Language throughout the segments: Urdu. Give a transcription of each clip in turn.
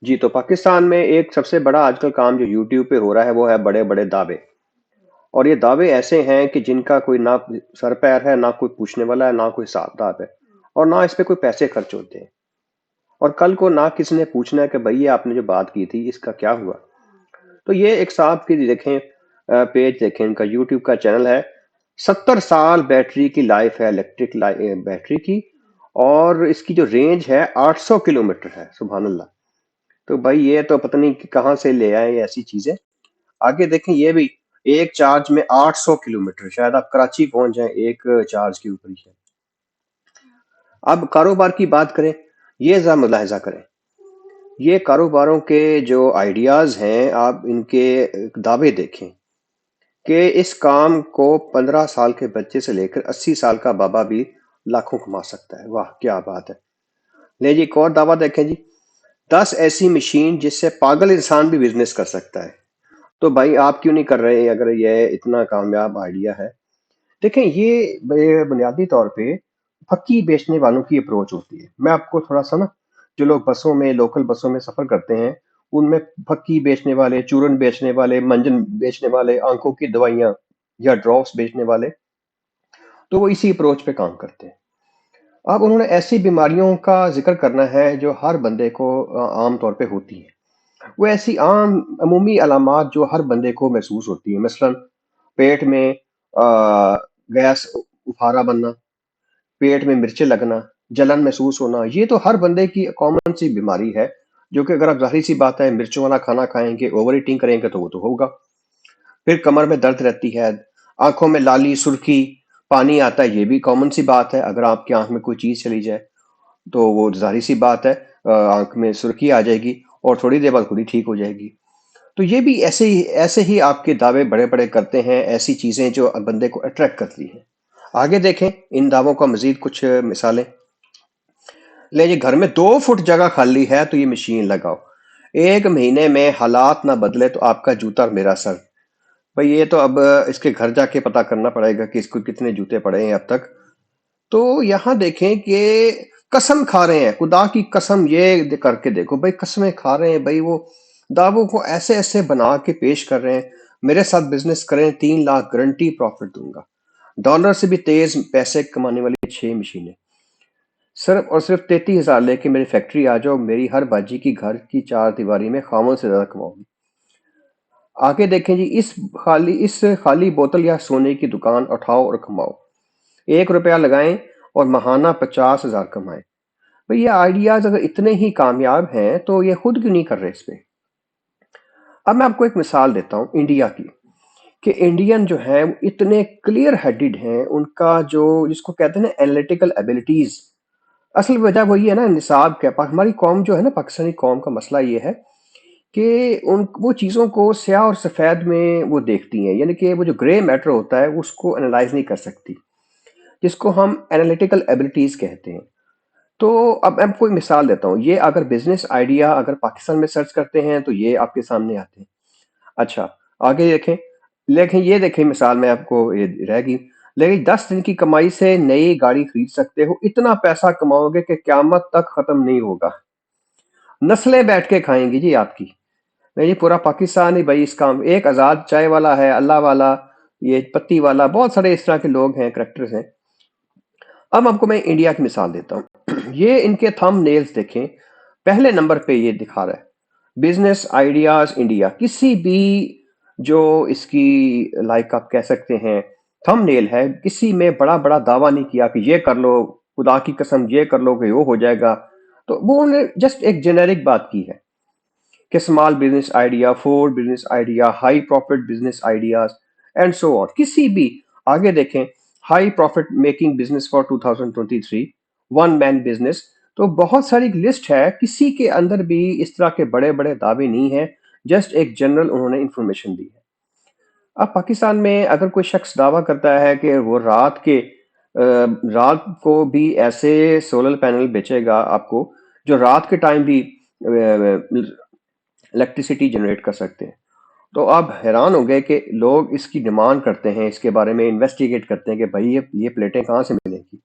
جی تو پاکستان میں ایک سب سے بڑا آج کل کام جو یوٹیوب پہ ہو رہا ہے وہ ہے بڑے بڑے دعوے. اور یہ دعوے ایسے ہیں کہ جن کا کوئی نہ سر پیر ہے، نہ کوئی پوچھنے والا ہے، نہ کوئی حساب کتاب ہے، اور نہ اس پہ کوئی پیسے خرچ ہوتے ہیں. اور کل کو نہ کسی نے پوچھنا ہے کہ بھئی یہ آپ نے جو بات کی تھی اس کا کیا ہوا. تو یہ ایک صاحب کی دیکھیں، پیج دیکھیں، ان کا یوٹیوب کا چینل ہے. 70 سال بیٹری کی لائف ہے، الیکٹرک بیٹری کی. اور اس کی جو رینج ہے 800 کلومیٹر ہے. سبحان اللہ. تو بھائی یہ تو پتہ نہیں کہ کہاں سے لے آئے یہ ایسی چیزیں. آگے دیکھیں یہ بھی ایک چارج میں 800 کلومیٹر، شاید آپ کراچی پہنچ جائیں ایک چارج کے اوپر ہی ہے. اب کاروبار کی بات کریں، یہ ذرا ملاحظہ کریں. یہ کاروباروں کے جو آئیڈیاز ہیں، آپ ان کے دعوے دیکھیں کہ اس کام کو 15 سال کے بچے سے لے کر 80 سال کا بابا بھی لاکھوں کما سکتا ہے. واہ کیا بات ہے. لے جی ایک اور دعویٰ دیکھیں جی. 10 ایسی مشین جس سے پاگل انسان بھی بزنس کر سکتا ہے. تو بھائی آپ کیوں نہیں کر رہے اگر یہ اتنا کامیاب آئیڈیا ہے؟ دیکھیں یہ بنیادی طور پہ پھکی بیچنے والوں کی اپروچ ہوتی ہے. میں آپ کو تھوڑا سا نا، جو لوگ بسوں میں، لوکل بسوں میں سفر کرتے ہیں، ان میں پھکی بیچنے والے، چورن بیچنے والے، منجن بیچنے والے، آنکھوں کی دوائیاں یا ڈراپس بیچنے والے، تو وہ اسی اپروچ پہ کام کرتے ہیں. اب انہوں نے ایسی بیماریوں کا ذکر کرنا ہے جو ہر بندے کو عام طور پہ ہوتی ہیں. وہ ایسی عام عمومی علامات جو ہر بندے کو محسوس ہوتی ہیں، مثلا پیٹ میں گیس افارا بننا، پیٹ میں مرچیں لگنا، جلن محسوس ہونا. یہ تو ہر بندے کی کامن سی بیماری ہے، جو کہ اگر آپ ظاہری سی بات ہے مرچوں والا کھانا کھائیں گے، اوور ایٹنگ کریں گے تو وہ تو ہوگا. پھر کمر میں درد رہتی ہے، آنکھوں میں لالی سرخی، پانی آتا ہے. یہ بھی کامن سی بات ہے. اگر آپ کی آنکھ میں کوئی چیز چلی جائے تو وہ ظاہری سی بات ہے، آنکھ میں سرخی آ جائے گی اور تھوڑی دیر بعد خود ہی ٹھیک ہو جائے گی. تو یہ بھی ایسے ہی آپ کے دعوے بڑے بڑے کرتے ہیں، ایسی چیزیں جو بندے کو اٹریکٹ کرتی ہیں. آگے دیکھیں ان دعووں کا مزید کچھ مثالیں. لے جی گھر میں 2 فٹ جگہ خالی ہے تو یہ مشین لگاؤ. 1 مہینے میں حالات نہ بدلے تو آپ کا جوتا اور میرا سر. بھئی یہ تو اب اس کے گھر جا کے پتا کرنا پڑے گا کہ اس کو کتنے جوتے پڑے ہیں اب تک. تو یہاں دیکھیں کہ قسم کھا رہے ہیں، خدا کی قسم یہ کر کے دیکھو بھائی، قسمیں کھا رہے ہیں بھائی. وہ دعووں کو ایسے ایسے بنا کے پیش کر رہے ہیں، میرے ساتھ بزنس کریں 3 لاکھ گارنٹی پروفٹ دوں گا. ڈالر سے بھی تیز پیسے کمانے والی 6 مشینیں. صرف اور صرف 33,000 لے کے میری فیکٹری آ جاؤ، میری ہر باجی کی گھر کی 4 دیواری میں خاموں سے زیادہ کماؤ گی. آگے دیکھیں جی، اس خالی بوتل یا سونے کی دکان اٹھاؤ اور کماؤ. 1 روپیہ لگائیں اور ماہانہ 50,000 کمائیں. بھئی یہ آئیڈیاز اگر اتنے ہی کامیاب ہیں تو یہ خود کیوں نہیں کر رہے اس پہ؟ اب میں آپ کو ایک مثال دیتا ہوں انڈیا کی، کہ انڈین جو ہیں وہ اتنے کلیئر ہیڈڈ ہیں. ان کا جو جس کو کہتے ہیں نا اینالیٹیکل ایبلٹیز، اصل وجہ وہی ہے نا نصاب کے پاس. ہماری قوم جو ہے نا، پاکستانی قوم کا مسئلہ یہ ہے کہ وہ چیزوں کو سیاہ اور سفید میں وہ دیکھتی ہیں، یعنی کہ وہ جو گرے میٹر ہوتا ہے اس کو انالائز نہیں کر سکتی، جس کو ہم اینالیٹیکل ایبلٹیز کہتے ہیں. تو اب میں کوئی مثال دیتا ہوں. یہ اگر بزنس آئیڈیا اگر پاکستان میں سرچ کرتے ہیں تو یہ آپ کے سامنے آتے ہیں. اچھا آگے دیکھیں. لیکن یہ دیکھیں مثال میں آپ کو یہ رہ گئی. لیکن 10 دن کی کمائی سے نئی گاڑی خرید سکتے ہو. اتنا پیسہ کماؤ گے کہ قیامت تک ختم نہیں ہوگا. نسلیں بیٹھ کے کھائیں گی جی آپ کی. نہیں جی پورا پاکستان ہی بھائی اس کام. ایک آزاد چائے والا ہے، اللہ والا، یہ پتی والا، بہت سارے اس طرح کے لوگ ہیں، کریکٹرز ہیں. اب آپ کو میں انڈیا کی مثال دیتا ہوں. یہ ان کے تھم نیلز دیکھیں. پہلے نمبر پہ یہ دکھا رہا ہے بزنس آئیڈیاز انڈیا. کسی بھی جو اس کی لائک آپ کہہ سکتے ہیں تھم نیل ہے، کسی میں بڑا بڑا دعویٰ نہیں کیا کہ یہ کر لو، خدا کی قسم یہ کر لو کہ وہ ہو جائے گا. تو وہ انہوں نے جسٹ ایک جنیرک بات کی ہے کہ small business idea, four business idea, high profit business ideas and so on. کسی بھی آگے دیکھیں high profit making business for 2023، one man business. تو بہت ساری لسٹ ہے، کسی کے اندر بھی اس طرح کے بڑے بڑے دعوے نہیں ہیں، جسٹ ایک جنرل انہوں نے انفارمیشن دی ہے. اب پاکستان میں اگر کوئی شخص دعویٰ کرتا ہے کہ وہ رات کو بھی ایسے سولر پینل بیچے گا آپ کو جو رات کے ٹائم بھی الیکٹریسٹی جنریٹ کر سکتے ہیں، تو آپ حیران ہو گئے کہ لوگ اس کی ڈیمانڈ کرتے ہیں، اس کے بارے میں انویسٹیگیٹ کرتے ہیں کہ بھائی یہ پلیٹیں کہاں سے ملیں گی.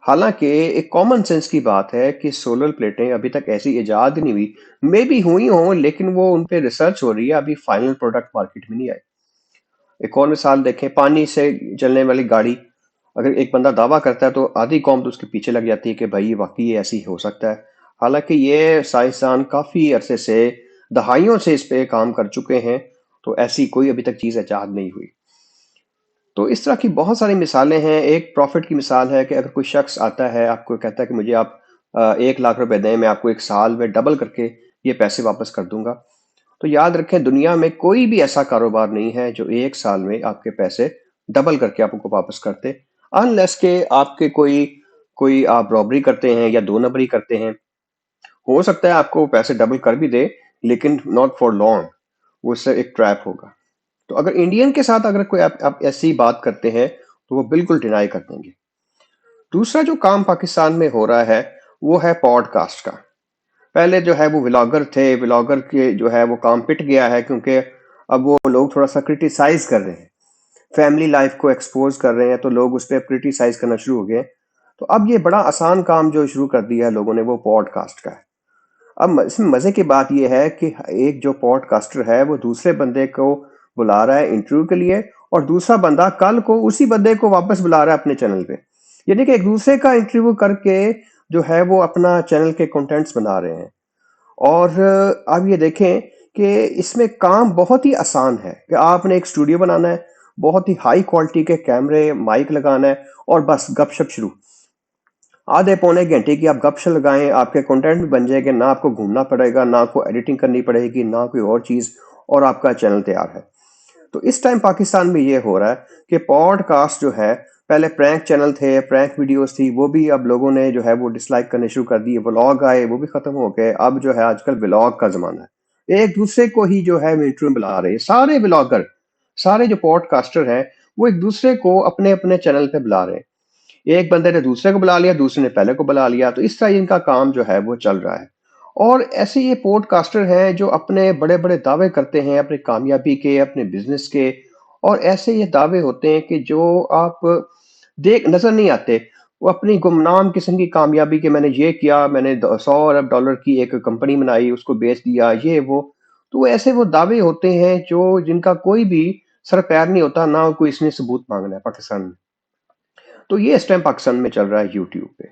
حالانکہ ایک کامن سینس کی بات ہے کہ سولر پلیٹیں ابھی تک ایسی ایجاد نہیں ہوئی، مے بھی ہوئی ہوں لیکن وہ ان پہ ریسرچ ہو رہی ہے، ابھی فائنل پروڈکٹ مارکیٹ میں نہیں آئے۔ ایک اور مثال دیکھیں، پانی سے چلنے والی گاڑی، اگر ایک بندہ دعویٰ کرتا ہے تو آدھی قوم تو اس کے پیچھے لگ جاتی ہے کہ بھائی واقعی یہ ایسی ہو سکتا ہے، حالانکہ یہ سائنسدان کافی عرصے سے، دہائیوں سے اس پہ کام کر چکے ہیں، تو ایسی کوئی ابھی تک چیز ایجاد نہیں ہوئی۔ تو اس طرح کی بہت ساری مثالیں ہیں۔ ایک پروفٹ کی مثال ہے کہ اگر کوئی شخص آتا ہے، آپ کو کہتا ہے کہ مجھے آپ 1 لاکھ روپے دیں، میں آپ کو 1 سال میں ڈبل کر کے یہ پیسے واپس کر دوں گا، تو یاد رکھیں دنیا میں کوئی بھی ایسا کاروبار نہیں ہے جو 1 سال میں آپ کے پیسے ڈبل کر کے آپ کو واپس کرتے، انلیس کہ آپ کے کوئی آپ رابری کرتے ہیں یا 2 نمبری کرتے ہیں، ہو سکتا ہے آپ کو پیسے ڈبل کر بھی دے، لیکن ناٹ فار لانگ، وہ اس سے ایک ٹریپ ہوگا۔ تو اگر انڈین کے ساتھ اگر کوئی آپ ایسی بات کرتے ہیں تو وہ بالکل ڈینائی کر دیں گے۔ دوسرا جو کام پاکستان میں ہو رہا ہے وہ ہے پوڈ کاسٹ کا۔ پہلے جو ہے وہ ولاگر تھے، ولاگر کے جو ہے وہ کام پٹ گیا ہے، کیونکہ اب وہ لوگ تھوڑا سا کرٹیسائز کر رہے ہیں، فیملی لائف کو ایکسپوز کر رہے ہیں، تو لوگ اس پہ کرٹیسائز کرنا شروع ہو گئے۔ تو اب یہ بڑا آسان کام جو شروع کر دیا ہے لوگوں نے، وہ پوڈ کاسٹ کا ہے۔ اب اس میں مزے کی بات یہ ہے کہ ایک جو پوڈ کاسٹر ہے وہ دوسرے بندے کو بلا رہا ہے انٹرویو کے لیے، اور دوسرا بندہ کل کو اسی بندے کو واپس بلا رہا ہے اپنے چینل پہ، یعنی کہ ایک دوسرے کا انٹرویو کر کے جو ہے وہ اپنا چینل کے کنٹینٹس بنا رہے ہیں۔ اور آپ یہ دیکھیں کہ اس میں کام بہت ہی آسان ہے کہ آپ نے ایک اسٹوڈیو بنانا ہے، بہت ہی ہائی کوالٹی کے کیمرے مائک لگانا ہے، اور بس گپ شپ شروع، آدھے پونے گھنٹے کی آپ گپ شپ لگائیں، آپ کے کنٹینٹ بھی بن جائے گا، نہ آپ کو گھومنا پڑے گا، نہ کوئی ایڈیٹنگ کرنی پڑے گی، نہ کوئی اور چیز، اور آپ کا چینل تیار ہے۔ تو اس ٹائم پاکستان میں یہ ہو رہا ہے کہ پوڈ کاسٹ جو ہے، پہلے پرینک چینل تھے، پرینک ویڈیوز تھی، وہ بھی اب لوگوں نے جو ہے وہ ڈس لائک کرنے شروع کر دیے، ولاگ آئے وہ بھی ختم ہو گئے، اب جو ہے آج کل ولاگ کا زمانہ ہے، ایک دوسرے کو ہی جو ہے انٹرویو بلا رہے ہیں، سارے ولاگر، سارے جو پوڈ کاسٹر ہیں وہ ایک دوسرے کو اپنے اپنے چینل پہ بلا رہے ہیں، ایک بندے نے دوسرے کو بلا لیا، دوسرے نے پہلے کو بلا لیا، تو اس طرح ان کا کام جو ہے وہ چل رہا ہے۔ اور ایسے یہ پوڈ کاسٹر ہیں جو اپنے بڑے بڑے دعوے کرتے ہیں اپنے کامیابی کے، اپنے بزنس کے، اور ایسے یہ دعوے ہوتے ہیں کہ جو آپ دیکھ نظر نہیں آتے، وہ اپنی گمنام قسم کی کامیابی کہ میں نے یہ کیا، میں نے 100 ارب ڈالر کی ایک کمپنی بنائی، اس کو بیچ دیا، یہ وہ، تو وہ ایسے وہ دعوے ہوتے ہیں جو جن کا کوئی بھی سر پیر نہیں ہوتا، نہ کوئی اس نے ثبوت مانگنا ہے پاکستان میں۔ تو یہ اس ٹائم پاکستان میں چل رہا ہے یوٹیوب پہ۔